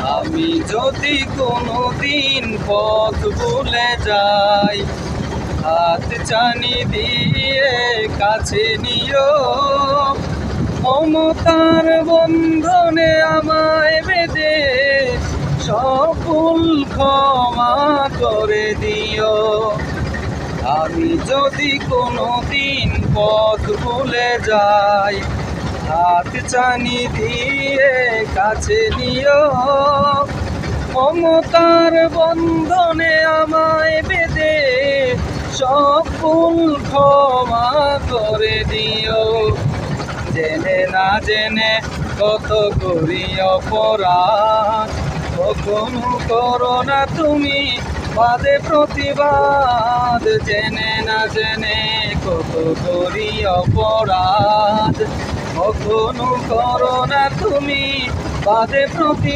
আমি যদি কোনোদিন পথ ভুলে যাই, হাত চানি দিয়ে কাছে নিও, মমতার বন্ধনে আমায় বেঁধে সকল ক্ষমা করে দিও। আমি যদি কোনোদিন পথ ভুলে যাই, হাত চানি দিয়ে কাছে নিও, মমতার বন্ধনে আমায় বেঁধে সকল ক্ষমা করে দিও। জেনে না জেনে কত করি অপরাধ, কখনো করো না তুমি বাদে প্রতিবাদ। জেনে না জেনে কত করি অপরাধ, কখনো করো না তুমি বাদে প্রতিবাদ।